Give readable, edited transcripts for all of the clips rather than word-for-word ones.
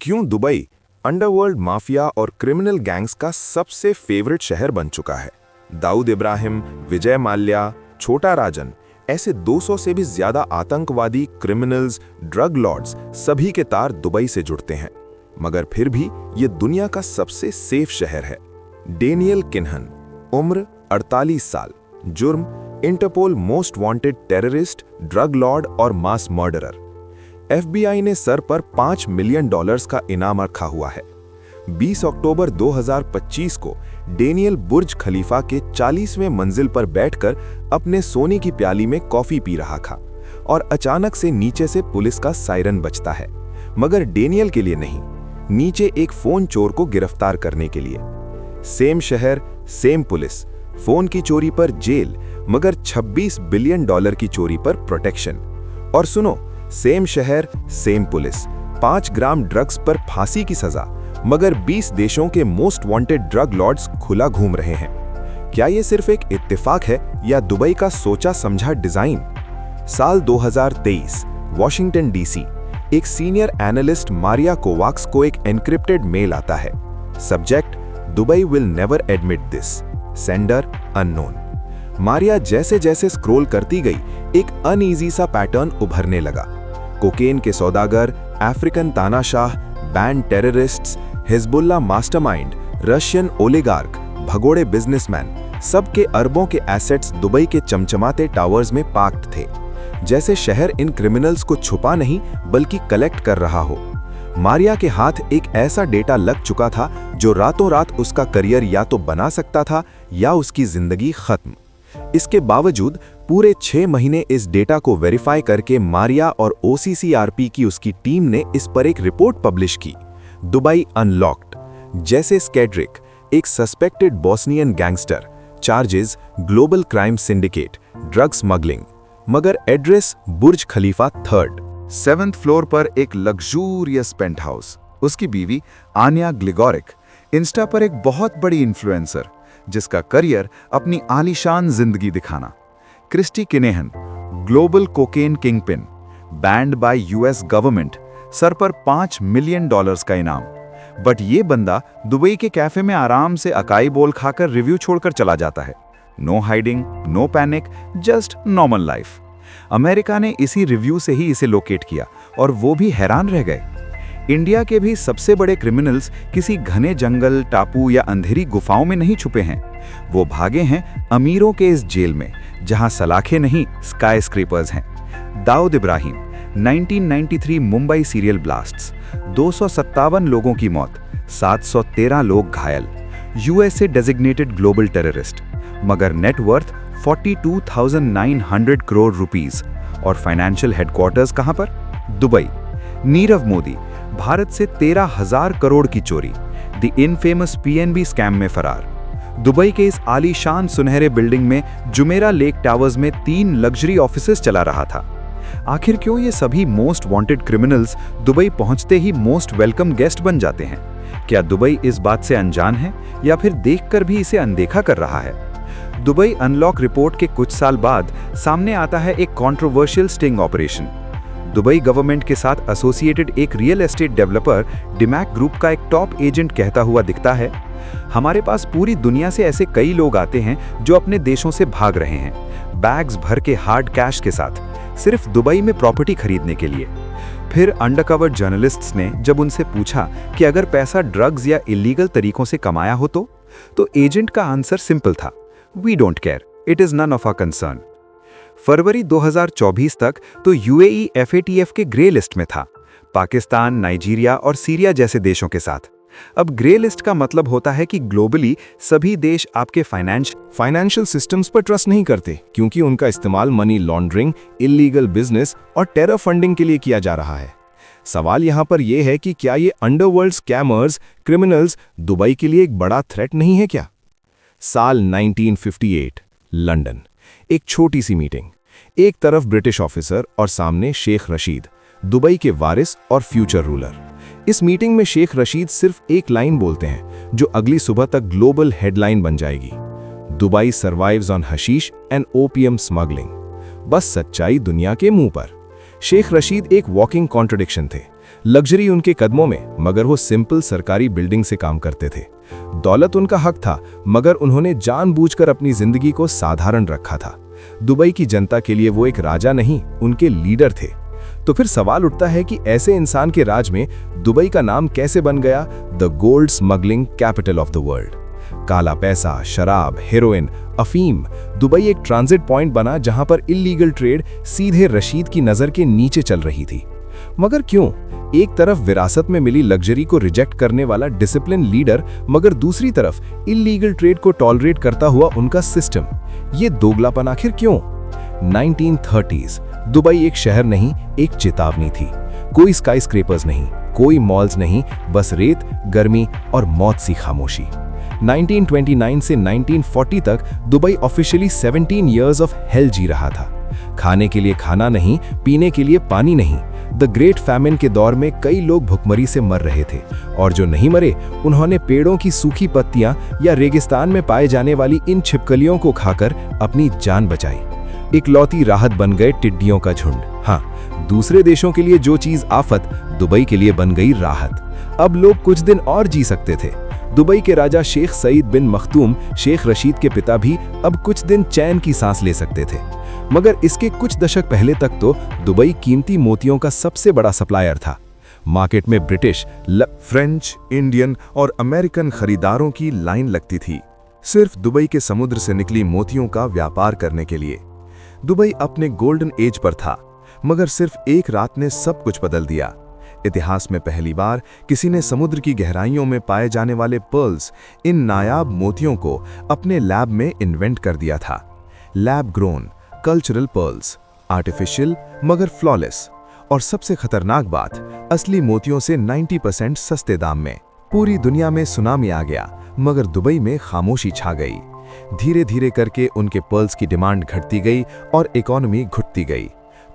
क्यों Dubai underworld mafia और criminal gangs का सबसे फेवरेट शहर बन चुका है। दाऊद इब्राहिम, विजय माल्या, छोटा राजन ऐसे 200 से भी ज्यादा आतंकवादी, क्रिमिनल्स, ड्रग लॉर्ड्स सभी के तार दुबई से जुड़ते हैं। मगर फिर भी ये दुनिया का सबसे सेफ शहर है। डेनियल किन्हन, उम्र 48 साल, जुर्म Interpol most wanted terrorist, drug lord और मास मर्डरर। FBI ने सर पर $5 मिलियन का इनाम रखा हुआ है। 20 अक्टूबर 2025 को डेनियल बुर्ज खलीफा के 40वें मंजिल पर बैठकर अपने सोने की प्याली में कॉफी पी रहा था और अचानक से नीचे से पुलिस का सायरन बजता है, मगर डेनियल के लिए नहीं, नीचे एक फोन चोर को गिरफ्तार करने के लिए। सेम शहर, सेम पुलिस, फोन की चोरी पर जेल, मगर $26 बिलियन की चोरी पर प्रोटेक्शन। और सुनो, सेम शहर, सेम पुलिस, 5 ग्राम ड्रग्स पर फांसी की सजा, मगर 20 देशों के मोस्ट वांटेड ड्रग लॉर्ड्स खुला घूम रहे हैं। क्या ये सिर्फ एक इत्तेफाक है या दुबई का सोचा समझा डिजाइन? साल 2023, वॉशिंगटन DC, एक सीनियर एनालिस्ट मारिया कोवाक्स को एक एन्क्रिप्टेड मेल आता है। Subject: Dubai will never admit this, sender unknown. Maria जैसे जैसे स्क्रॉल करती गई, एक अनईजी सा पैटर्न उभरने लगा। कोकेन के सौदागर, अफ्रीकन तानाशाह, band terrorists, Hezbollah mastermind, Russian oligarch, भगोड़े बिजनेसमैन, सबके अरबों के एसेट्स दुबई के चमचमाते टावर्स में पार्क्ड थे। जैसे शहर इन क्रिमिनल्स को छुपा नहीं बल्कि कलेक्ट कर रहा हो। मारिया के हाथ एक ऐसा डेटा लग चुका था जो रातों रात उसका करियर या तो बना सकता था या उसकी जिंदगी खत्म। इसके बावजूद पूरे 6 महीने इस डेटा को वेरीफाई करके मारिया और OCCRP की उसकी टीम ने इस पर एक रिपोर्ट पब्लिश की, दुबई अनलॉक्ड। जैसे स्केड्रिक, एक suspected Bosnian gangster, charges global crime syndicate, drug smuggling, मगर एड्रेस बुर्ज खलीफा 7th फ्लोर पर एक लग्जूरियस पेंट हाउस। उसकी बीवी आन्या ग्लिगोरिक, इंस्टा पर एक बहुत बड़ी इन्फ्लुएंसर जिसका करियर अपनी आलीशान जिंदगी दिखाना। Christy Kinahan, global cocaine kingpin, banned by US government, सर पर $5 मिलियन का इनाम। बट ये बंदा दुबई के कैफे में आराम से अकाई बोल खाकर रिव्यू छोड़कर चला जाता है। No hiding, no panic, just normal life. America ने इसी रिव्यू से ही इसे लोकेट किया और वो भी हैरान रह गए। इंडिया के भी सबसे बड़े क्रिमिनल्स किसी घने जंगल, टापू या अंधेरी गुफाओं में नहीं छुपे हैं। वो भागे हैं अमीरों के इस जेल में जहां सलाखें नहीं, स्काई स्क्रेपर्स हैं। दाऊद इब्राहिम, 1993 मुंबई सीरियल ब्लास्ट्स, 257 लोगों की मौत, 713 लोग घायल, USA डेजिग्नेटेड ग्लोबल टेररिस्ट, मगर नेटवर्थ 42,900 करोड़ रुपीस। और फाइनेंशियल हेडक्वार्टर्स कहां पर? दुबई। नीरव मोदी, भारत से 13,000 करोड़ की चोरी, द इनफेमस PNB स्कैम में फरार। दुबई के इस आलीशान सुनहरे बिल्डिंग में जुमेरा लेक टावर्स में 3 लग्जरी ऑफिसेस चला रहा था। आखिर क्यों ये सभी मोस्ट वांटेड क्रिमिनल्स दुबई पहुंचते ही मोस्ट वेलकम गेस्ट बन जाते हैं? क्या दुबई इस बात से अनजान है या फिर देखकर भी इसे अनदेखा कर रहा है? दुबई अनलॉक रिपोर्ट के कुछ साल बाद सामने आता है एक controversial sting operation. Dubai government के साथ एसोसिएटेड एक रियल एस्टेट डेवलपर डिमैक ग्रुप का एक टॉप एजेंट कहता हुआ दिखता है, हमारे पास पूरी दुनिया से ऐसे कई लोग आते हैं जो अपने देशों से भाग रहे हैं, बैग्स भर के हार्ड कैश के साथ, सिर्फ दुबई में प्रॉपर्टी खरीदने के लिए। फिर अंडरकवर जर्नलिस्ट्स ने जब उनसे पूछा कि अगर पैसा ड्रग्स या इलीगल तरीकों से कमाया हो तो एजेंट का आंसर सिंपल था, we don't care, it is none of our concern. फरवरी 2024 तक तो UAE FATF के ग्रे लिस्ट में था, पाकिस्तान, नाइजीरिया और सीरिया जैसे देशों के साथ। अब ग्रे लिस्ट का मतलब होता है कि ग्लोबली सभी देश आपके फाइनेंशियल सिस्टम्स पर ट्रस्ट नहीं करते, क्योंकि उनका इस्तेमाल मनी लॉन्ड्रिंग, इलीगल बिजनेस और टेरर फंडिंग के लिए किया जा रहा है। सवाल यहाँ पर यह है कि क्या ये अंडरवर्ल्ड स्कैमर्स, क्रिमिनल्स दुबई के लिए एक बड़ा थ्रेट नहीं है क्या? साल 1958, लंदन। एक छोटी सी मीटिंग, एक तरफ ब्रिटिश ऑफिसर और सामने शेख रशीद, दुबई के वारिस और फ्यूचर रूलर। इस मीटिंग में शेख रशीद सिर्फ एक लाइन बोलते हैं जो अगली सुबह तक ग्लोबल हेडलाइन बन जाएगी, Dubai survives on hashish and opium smuggling. बस सच्चाई दुनिया के मुंह पर। शेख रशीद एक वॉकिंग कॉन्ट्रडिक्शन थे। लग्जरी उनके कदमों में, मगर वो सिंपल सरकारी बिल्डिंग से काम करते थे। दौलत उनका हक था, मगर उन्होंने जानबूझकर अपनी जिंदगी को साधारण रखा था। दुबई की जनता के लिए वो एक राजा नहीं, उनके लीडर थे। तो फिर सवाल उठता है कि ऐसे इंसान के राज में दुबई का नाम कैसे बन गया the gold smuggling capital of the world. काला पैसा, शराब, हेरोइन, अफीम, दुबई एक ट्रांजिट पॉइंट बना जहां पर इल्लीगल ट्रेड सीधे रशीद की नजर के नीचे चल रही थी। मगर क्यों? एक तरफ विरासत में मिली लग्जरी को रिजेक्ट करने वाला डिसिप्लिन लीडर, मगर दूसरी तरफ इल्लीगल ट्रेड को टॉलरेट करता हुआ उनका सिस्टम। ये दोगलापन आखिर क्यों? 1930s दुबई एक शहर नहीं, एक चेतावनी थी। कोई स्काईस्क्रेपर्स नहीं, कोई मॉल्स नहीं, बस रेत, गर्मी और मौत सी खामोशी। 1929 से 1940 तक Dubai officially 17 years of hell जी रहा था। खाने के लिए खाना नहीं, पीने के लिए पानी नहीं। द ग्रेट फैमिन के दौर में कई लोग भुखमरी से मर रहे थे, और जो नहीं मरे उन्होंने पेड़ों की सूखी पत्तियां या रेगिस्तान में पाए जाने वाली इन छिपकलियों को खाकर अपनी जान बचाई। इकलौती राहत बन गए टिड्डियों का झुंड। हाँ, दूसरे देशों के लिए जो चीज आफत, दुबई के लिए बन गई राहत। अब लोग कुछ दिन और जी सकते थे। दुबई के राजा शेख सईद बिन मखदूम, शेख रशीद के पिता भी अब कुछ दिन चैन की सांस ले सकते थे। मगर इसके कुछ दशक पहले तक तो दुबई कीमती मोतियों का सबसे बड़ा सप्लायर था। मार्केट में ब्रिटिश, फ्रेंच, इंडियन और अमेरिकन खरीदारों की लाइन लगती थी, सिर्फ दुबई के समुद्र से निकली मोतियों का व्यापार करने के लिए। दुबई अपने गोल्डन एज पर था, मगर सिर्फ एक रात ने सब कुछ बदल दिया। इतिहास में पहली बार किसी ने समुद्र की गहराइयों में पाए जाने वाले पर्ल्स, इन नायाब मोतियों को अपने लैब में इन्वेंट कर दिया था। Lab grown cultural pearls, artificial मगर फ्लॉलेस, और सबसे खतरनाक बात, असली मोतियों से 90% सस्ते दाम में। पूरी दुनिया में सुनामी आ गया, मगर दुबई में खामोशी छा गई। धीरे धीरे करके उनके पर्ल्स की डिमांड घटती गई और इकोनॉमी घुटती गई।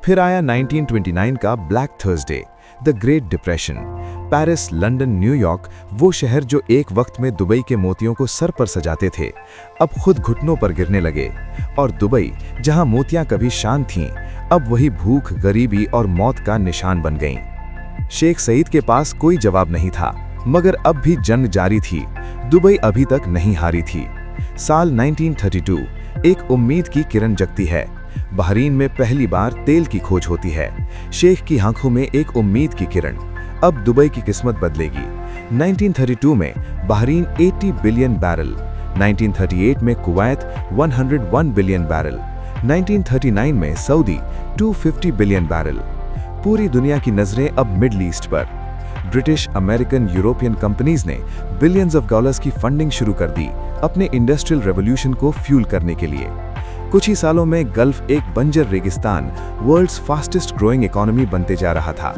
फिर आया 1929 का black Thursday, the great depression. Paris, London, New York, वो शहर जो एक वक्त में दुबई के मोतियों को सर पर सजाते थे, अब खुद घुटनों पर गिरने लगे। और दुबई, जहां मोतियां कभी शान थीं, अब वही भूख, गरीबी और मौत का निशान बन गईं। शेख सईद के पास कोई जवाब नहीं था, मगर अब भी जंग जारी थी। दुबई अभी तक नहीं हारी थी। साल 1932, एक उम्मीद की किरण जगती है। बहरीन में पहली बार तेल की खोज होती है। शेख की आंखों में एक उम्मीद की किरण। अब दुबई की किस्मत बदलेगी। 1932 में बहरीन 80 बिलियन बैरल, 1938 में कुवैत 101 बिलियन बैरल, 1939 में सऊदी 250 बिलियन बैरल। पूरी दुनिया की नजरें अब मिडल ईस्ट पर। ब्रिटिश, अमेरिकन, यूरोपियन कंपनीज ने बिलियंस ऑफ डॉलर्स की फंडिंग शुरू कर दी अपने इंडस्ट्रियल रेवोल्यूशन को फ्यूल करने के लिए। कुछ ही सालों में गल्फ एक बंजर रेगिस्तान, वर्ल्ड्स फास्टेस्ट ग्रोइंग इकोनॉमी बनते जा रहा था।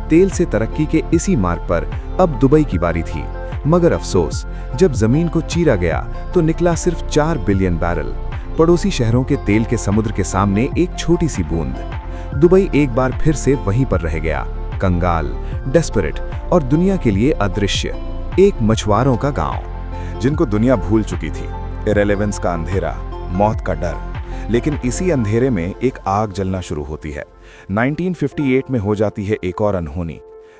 तेल से तरक्की के इसी मार्ग पर अब दुबई की बारी थी। मगर अफसोस, जब जमीन को चीरा गया तो निकला सिर्फ 4 बिलियन बैरल। पड़ोसी शहरों के तेल के समुद्र के सामने एक छोटी सी बूंद। दुबई एक बार फिर से वहीं पर रह गया, कंगाल, डेस्परेट और दुनिया के लिए अदृश्य, एक मछुआरों का गांव। जिनको दुनिया भूल चुकी थी। इरेलेवेंस का अंधेरा, मौत का डर। लेकिन इसी अंधेरे में एक आग जलना शुरू होती है। 1958 में हो जाती है एक और अनहोनी।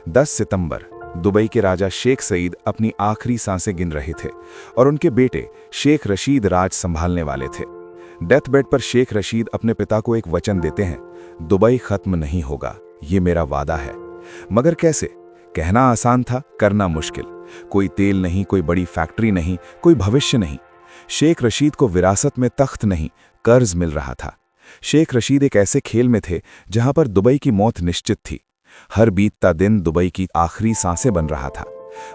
10 सितंबर, दुबई के राजा शेख सईद अपनी आखिरी सांसें गिन रहे थे और उनके बेटे शेख रशीद राज संभालने वाले थे। डेथ बेड पर शेख रशीद अपने पिता को एक वचन देते हैं, दुबई खत्म नहीं होगा, ये मेरा वादा है। मगर कैसे? कहना आसान था, करना मुश्किल। कोई तेल नहीं, कोई बड़ी फैक्ट्री नहीं, कोई भविष्य नहीं। शेख रशीद को विरासत में तख्त नहीं, कर्ज मिल रहा था। शेख रशीद एक ऐसे खेल में थे जहां पर दुबई की मौत निश्चित थी। हर बीतता दिन दुबई की आखिरी सांसें बन रहा था।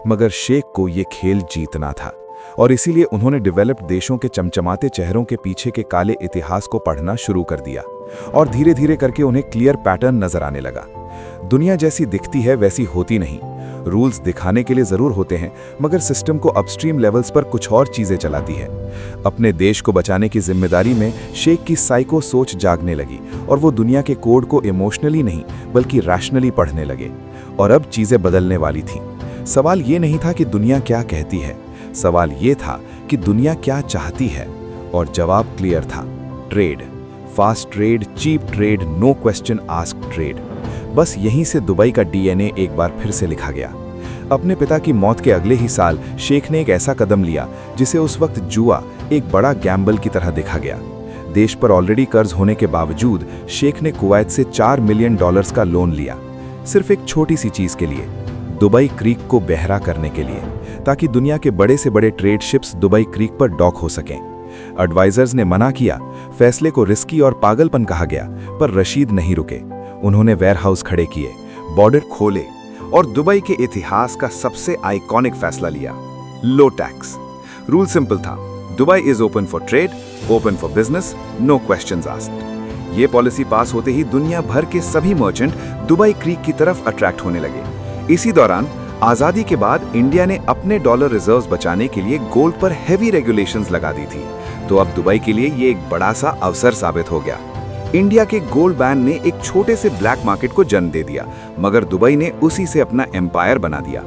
मगर शेख को ये खेल जीतना था, और इसीलिए उन्होंने डेवलप्ड देशों के चमचमाते चेहरों के पीछे के काले इतिहास को पढ़ना शुरू कर दिया। और धीरे धीरे करके उन्हें क्लियर पैटर्न नजर आने लगा। दुनिया जैसी दिखती है वैसी होती नहीं। रूल्स दिखाने के लिए जरूर होते हैं, मगर सिस्टम को अपस्ट्रीम लेवल्स पर कुछ और चीजें चलाती है। अपने देश को बचाने की जिम्मेदारी में शेख की साइको सोच जागने लगी और वो दुनिया के कोड को इमोशनली नहीं बल्कि रैशनली पढ़ने लगे। और अब चीजें बदलने वाली थीं। सवाल ये नहीं था कि दुनिया क्या कहती है, सवाल ये था कि दुनिया क्या चाहती है। और जवाब क्लियर था, trade, fast trade, cheap trade, no question asked trade. बस यहीं से दुबई का डीएनए एक बार फिर से लिखा गया। अपने पिता की मौत के अगले ही साल शेख ने एक ऐसा कदम लिया जिसे उस वक्त जुआ एक बड़ा गैम्बल की तरह देखा गया। देश पर ऑलरेडी कर्ज होने के बावजूद शेख ने कुवैत से $4 मिलियन का लोन लिया, सिर्फ एक छोटी सी चीज के लिए, दुबई क्रीक को बहरा करने के लिए, ताकि दुनिया के बड़े से बड़े ट्रेड शिप्स दुबई क्रीक पर डॉक हो सकें। एडवाइजर्स ने मना किया, फैसले को रिस्की और पागलपन कहा गया, पर रशीद नहीं रुके। उन्होंने वेयरहाउस खड़े किए, बॉर्डर खोले और दुबई के इतिहास का सबसे आइकॉनिक फैसला लिया, लो टैक्स। रूल सिंपल था, Dubai is open for trade, open for business, no questions asked. ये पॉलिसी पास होते ही दुनिया भर के सभी मर्चेंट दुबई क्रीक की तरफ अट्रैक्ट होने लगे। इसी दौरान आजादी के बाद इंडिया ने अपने डॉलर रिजर्व्स बचाने के लिए गोल्ड पर हेवी रेगुलेशंस लगा दी थी, तो अब दुबई के लिए ये एक बड़ा सा अवसर साबित हो गया। इंडिया के गोल्ड बैन ने एक छोटे से ब्लैक मार्केट को जन्म दे दिया, मगर दुबई ने उसी से अपना एम्पायर बना दिया।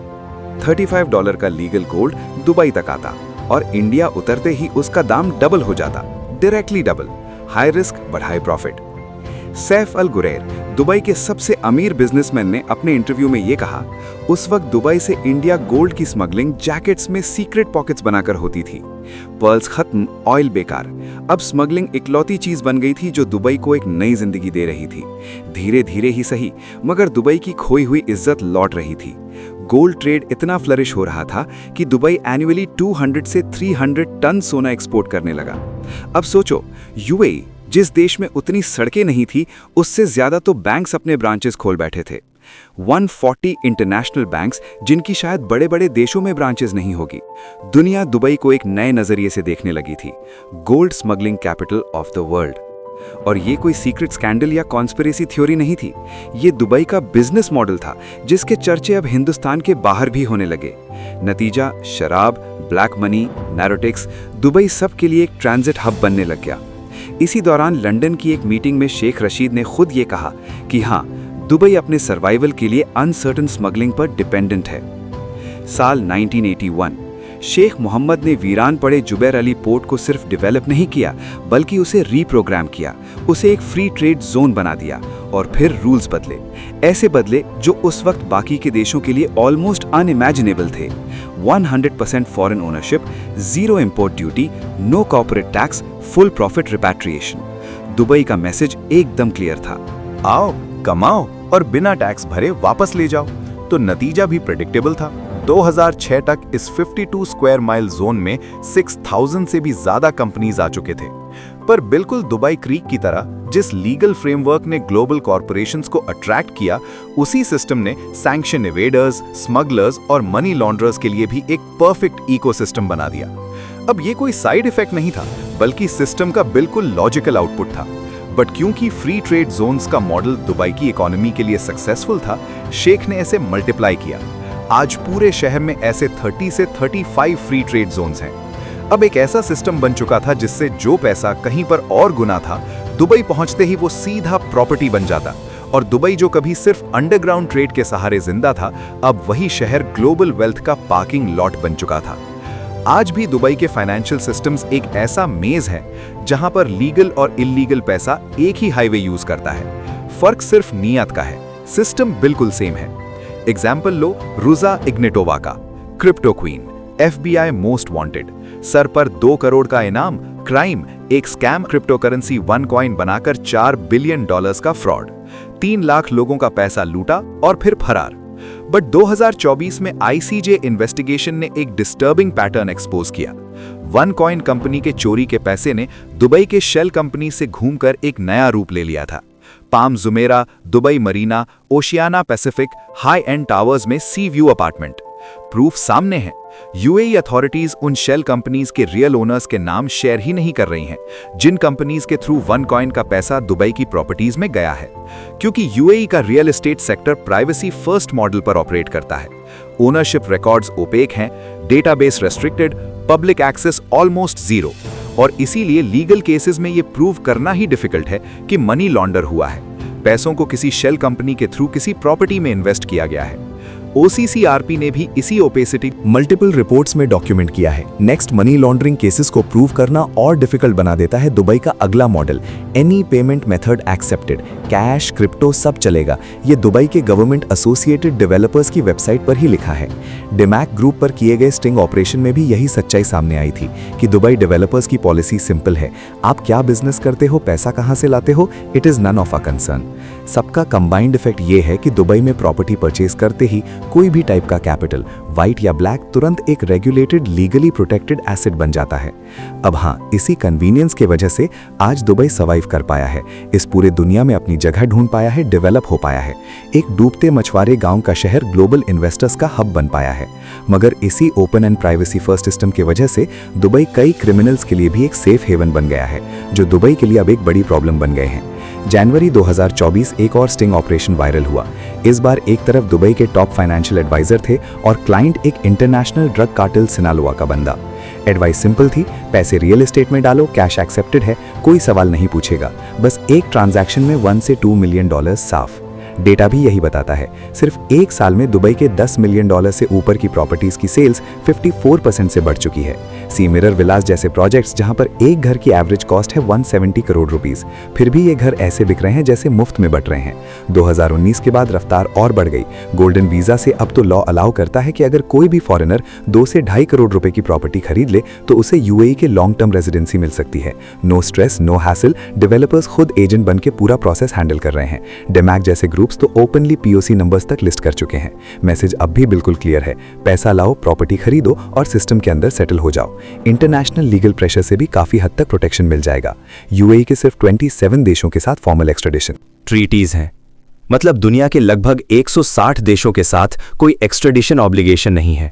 $35 का लीगल गोल्ड दुबई तक आता और इंडिया उतरते ही उसका दाम डबल हो जाता, directly double. High risk but high profit. Saif Al Ghurair, Dubai के सबसे अमीर बिजनेसमैन, ने अपने इंटरव्यू में ये कहा, उस वक्त दुबई से इंडिया गोल्ड की स्मगलिंग जैकेट्स में सीक्रेट पॉकेट्स बनाकर होती थी। पर्ल्स खत्म, ऑयल बेकार। अब स्मगलिंग इकलौती चीज बन गई थी जो दुबई को एक नई जिंदगी दे रही थी। धीरे धीरे ही सही, मगर दुबई की खोई हुई इज्जत लौट रही थी। गोल्ड ट्रेड इतना फ्लरिश हो रहा था कि दुबई एनुअली 200 से 300 टन सोना एक्सपोर्ट करने लगा। अब सोचो, यूएई जिस देश में उतनी सड़कें नहीं थी, उससे ज्यादा तो बैंक्स अपने ब्रांचेस खोल बैठे थे। 140 इंटरनेशनल बैंक्स, जिनकी शायद बड़े बड़े देशों में ब्रांचेस नहीं होगी। दुनिया दुबई को एक नए नजरिए से देखने लगी थी, gold smuggling capital of the world. और ये कोई सीक्रेट स्कैंडल या कॉन्स्पिरेसी थ्योरी नहीं थी, ये दुबई का बिजनेस मॉडल था, जिसके चर्चे अब हिंदुस्तान के बाहर भी होने लगे। नतीजा, शराब, ब्लैक मनी, नैरोटिक्स, दुबई सब के लिए एक ट्रांजिट हब बनने लग गया। इसी दौरान लंदन की एक मीटिंग में शेख रशीद ने खुद ये कहा कि हाँ, दुबई अपने सर्वाइवल के लिए अनसर्टन स्मगलिंग पर डिपेंडेंट है। साल 1981, शेख मोहम्मद ने वीरान पड़े जुबैर अली पोर्ट को सिर्फ डेवलप नहीं किया, बल्कि उसे रीप्रोग्राम किया, उसे एक फ्री ट्रेड जोन बना दिया और फिर रूल्स बदले, ऐसे बदले जो उस वक्त बाकी के देशों के लिए ऑलमोस्ट अनइमेजिनेबल थे। 100% foreign ownership, zero import duty, no corporate tax, full profit repatriation. Dubai का मैसेज एकदम क्लियर था, आओ, कमाओ और बिना टैक्स भरे वापस ले जाओ। तो नतीजा भी प्रेडिक्टेबल था। 2006 तक इस 52 स्क्वायर माइल जोन में 6000 से भी ज्यादा कंपनीज आ चुके थे। पर बिल्कुल दुबई क्रीक की तरह जिस लीगल फ्रेमवर्क ने ग्लोबल कॉर्पोरेशंस को अट्रैक्ट किया, उसी सिस्टम ने सैंक्शन एवेडर्स, स्मगलर्स और मनी लॉन्ड्रर्स के लिए भी एक परफेक्ट इकोसिस्टम बना दिया। अब ये कोई साइड इफेक्ट नहीं था, बल्कि सिस्टम का बिल्कुल लॉजिकल आउटपुट था। बट क्योंकि फ्री ट्रेड जोन्स का मॉडल दुबई की इकोनॉमी के लिए सक्सेसफुल था, शेख ने इसे मल्टीप्लाई किया। आज पूरे शहर में ऐसे 30 से 35 फ्री ट्रेड जोन्स हैं। अब एक ऐसा सिस्टम बन चुका था जिससे जो पैसा कहीं पर और गुना था, दुबई पहुंचते ही वो सीधा प्रॉपर्टी बन जाता। और दुबई जो कभी सिर्फ अंडरग्राउंड ट्रेड के सहारे जिंदा था, अब वही शहर ग्लोबल वेल्थ का पार्किंग लॉट बन चुका था। आज भी दुबई के फाइनेंशियल सिस्टम्स एक ऐसा मेज है जहां पर लीगल और इल्लीगल पैसा एक ही हाईवे यूज करता है। फर्क सिर्फ नियत का है, सिस्टम बिल्कुल सेम है। एग्जाम्पल लो रुजा इग्नेटोवा का, crypto queen, FBI most wanted, sir पर 2 करोड़ का इनाम, क्राइम, एक स्कैम, क्रिप्टो करेंसी OneCoin बनाकर $4 बिलियन का फ्रॉड, 3 लाख लोगों का पैसा लूटा और फिर फरार। बट 2024 में ICJ इन्वेस्टिगेशन ने एक डिस्टर्बिंग पैटर्न एक्सपोज किया। OneCoin कंपनी के चोरी के पैसे ने दुबई के शेल कंपनी से घूमकर एक नया रूप ले लिया था। Palm Jumeirah, Dubai Marina, Oceania Pacific, high and towers में सी व्यू अपार्टमेंट। प्रूफ सामने है। यूएई अथॉरिटीज उन शेल कंपनीज के रियल ओनर्स के नाम शेयर ही नहीं कर रही हैं, जिन कंपनीज के थ्रू OneCoin का पैसा दुबई की प्रॉपर्टीज में गया है। क्योंकि यूएई का real estate sector privacy first model पर ऑपरेट करता है। ओनरशिप रिकॉर्ड्स ओपेक हैं, database restricted, public access almost zero. और इसीलिए लीगल केसेस में यह प्रूव करना ही डिफिकल्ट है कि मनी लॉन्डर हुआ है, पैसों को किसी शेल कंपनी के थ्रू किसी प्रॉपर्टी में इन्वेस्ट किया गया है। OCCRP ने भी इसी ओपेसिटी मल्टीपल रिपोर्ट्स में डॉक्यूमेंट किया है। नेक्स्ट मनी लॉन्ड्रिंग केसेस को प्रूव करना और डिफिकल्ट बना देता है दुबई का अगला model, any payment method accepted, cash, crypto सब चलेगा। ये दुबई के गवर्नमेंट एसोसिएटेड डेवलपर्स की वेबसाइट पर ही लिखा है। डिमैक ग्रुप पर किए गए स्टिंग ऑपरेशन में भी यही सच्चाई सामने आई थी कि दुबई डेवलपर्स की पॉलिसी सिंपल है, आप क्या बिजनेस करते हो, पैसा कहां से लाते हो, it is none of a concern. सबका कंबाइंड इफेक्ट ये है कि दुबई में प्रॉपर्टी परचेज करते ही कोई भी टाइप का कैपिटल, व्हाइट या ब्लैक, तुरंत एक रेगुलेटेड लीगली प्रोटेक्टेड एसेट बन जाता है। अब हाँ, इसी कन्वीनियंस की वजह से आज दुबई सर्वाइव कर पाया है, इस पूरे दुनिया में अपनी जगह ढूंढ पाया है, डेवलप हो पाया है। एक डूबते मछुआरे गांव का शहर ग्लोबल इन्वेस्टर्स का हब बन पाया है। मगर इसी open and privacy first system की वजह से दुबई कई क्रिमिनल्स के लिए भी एक सेफ हेवन बन गया है, जो दुबई के लिए अब एक बड़ी प्रॉब्लम बन गए हैं। जनवरी 2024 एक और स्टिंग ऑपरेशन वायरल हुआ। इस बार एक तरफ दुबई के टॉप फाइनेंशियल एडवाइजर थे और क्लाइंट एक इंटरनेशनल ड्रग कार्टेल सिनालोआ का बंदा। एडवाइस सिंपल थी, पैसे रियल एस्टेट में डालो, कैश एक्सेप्टेड है, कोई सवाल नहीं पूछेगा, बस एक ट्रांजैक्शन में $1 से $2 मिलियन साफ। डेटा भी यही बताता है, सिर्फ एक साल में दुबई के $10 मिलियन से ऊपर की प्रॉपर्टीज की सेल्स 54% से बढ़ चुकी है। सी मिरर विलास जैसे प्रोजेक्ट्स जहां पर एक घर की एवरेज कॉस्ट है 170 करोड़ रुपीस, फिर भी ये घर ऐसे बिक रहे हैं जैसे मुफ्त में बट रहे हैं। 2019 के बाद रफ्तार और बढ़ गई। गोल्डन वीजा से अब तो लॉ अलाउ करता है कि अगर कोई भी फॉरेनर 2 से 2.5 करोड़ रुपए की प्रॉपर्टी खरीद ले तो उसे यूएई के लॉन्ग टर्म रेजिडेंसी मिल सकती है। No stress, no hassle, developers खुद एजेंट बन के पूरा प्रोसेस हैंडल कर रहे हैं। डिमैक जैसे ग्रुप्स तो ओपनली पीओसी नंबर्स तक लिस्ट कर चुके हैं। मैसेज अब भी बिल्कुल क्लियर है, पैसा लाओ, प्रॉपर्टी खरीदो और सिस्टम के अंदर सेटल हो जाओ। इंटरनेशनल लीगल प्रेशर से भी काफी हद तक प्रोटेक्शन मिल जाएगा। यूएई के सिर्फ 27 देशों के साथ फॉर्मल एक्सट्रेडिशन ट्रीटीज हैं, मतलब दुनिया के लगभग 160 देशों के साथ कोई एक्सट्रेडिशन ऑब्लिगेशन नहीं है।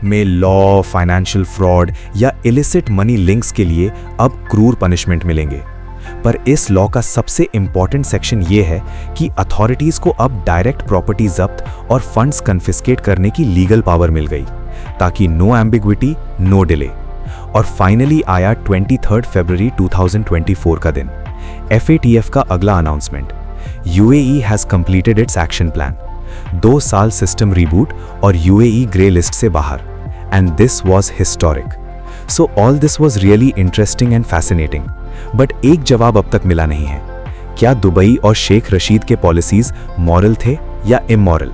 में लॉ, फाइनेंशियल फ्रॉड या इलिसिट मनी लिंक्स के लिए अब क्रूर पनिशमेंट मिलेंगे। पर इस लॉ का सबसे इंपॉर्टेंट सेक्शन ये है कि अथॉरिटीज को अब डायरेक्ट प्रॉपर्टी जब्त और फंड्स कन्फिस्केट करने की लीगल पावर मिल गई, ताकि नो एम्बिग्विटी, नो डिले। और फाइनली आया 23 फरवरी 2024 का दिन, FATF का अगला announcement. UAE has completed it's action plan. 2 साल सिस्टम रीबूट और UAE ग्रे लिस्ट से बाहर, and this was historic. So all this was really interesting and fascinating, but एक जवाब अब तक मिला नहीं है। क्या दुबई और शेख रशीद के पॉलिसीज मॉरल थे या इमॉरल?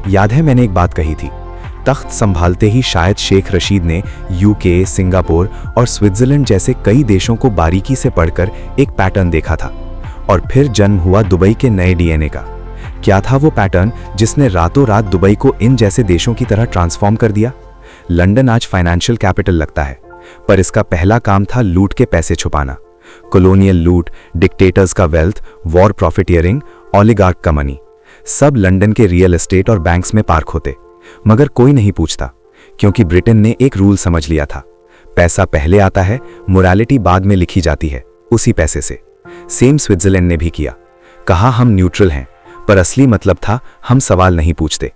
याद है मैंने एक बात कही थी, तख्त संभालते ही शायद शेख रशीद ने UK, सिंगापुर और स्विट्जरलैंड जैसे कई देशों को बारीकी से पढ़कर एक पैटर्न देखा था, और फिर जन्म हुआ दुबई के नए DNA का। क्या था वो पैटर्न जिसने रातों रात दुबई को इन जैसे देशों की तरह ट्रांसफॉर्म कर दिया? लंदन आज फाइनेंशियल कैपिटल लगता है, पर इसका पहला काम था लूट के पैसे छुपाना। कॉलोनियल लूट, डिक्टेटर्स का वेल्थ, वॉर प्रॉफिटियरिंग, ओलिगार्क का मनी, सब लंदन के रियल एस्टेट और बैंक्स में पार्क होते। मगर कोई नहीं पूछता, क्योंकि ब्रिटेन ने एक रूल समझ लिया था, पैसा पहले आता है, मोरालिटी बाद में लिखी जाती है उसी पैसे से। सेम स्विट्जरलैंड ने भी किया, कहा हम न्यूट्रल हैं, पर असली मतलब था हम सवाल नहीं पूछते।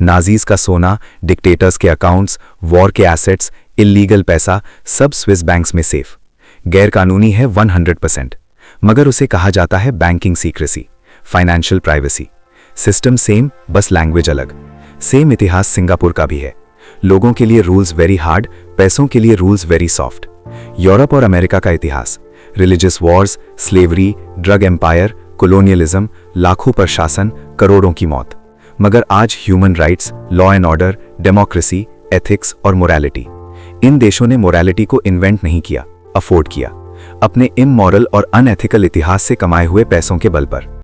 नाजीज का सोना, डिक्टेटर्स के अकाउंट्स, वॉर के एसेट्स, इल्लीगल पैसा, सब स्विस बैंक्स में सेफ। गैर कानूनी है 100%, मगर उसे कहा जाता है banking secrecy, financial privacy. System same, बस लैंग्वेज अलग। सेम इतिहास सिंगापुर का भी है। लोगों के लिए रूल्स वेरी हार्ड, पैसों के लिए रूल्स वेरी सॉफ्ट। यूरोप और अमेरिका का इतिहास, religious wars, slavery, drug empire, colonialism, लाखों पर शासन, करोड़ों की मौत। मगर आज human rights, law and order, democracy, ethics और मोरालिटी। इन देशों ने मोरालिटी को इन्वेंट नहीं किया, अफोर्ड किया, अपने इमॉरल और अनएथिकल इतिहास से कमाए हुए पैसों के बल पर।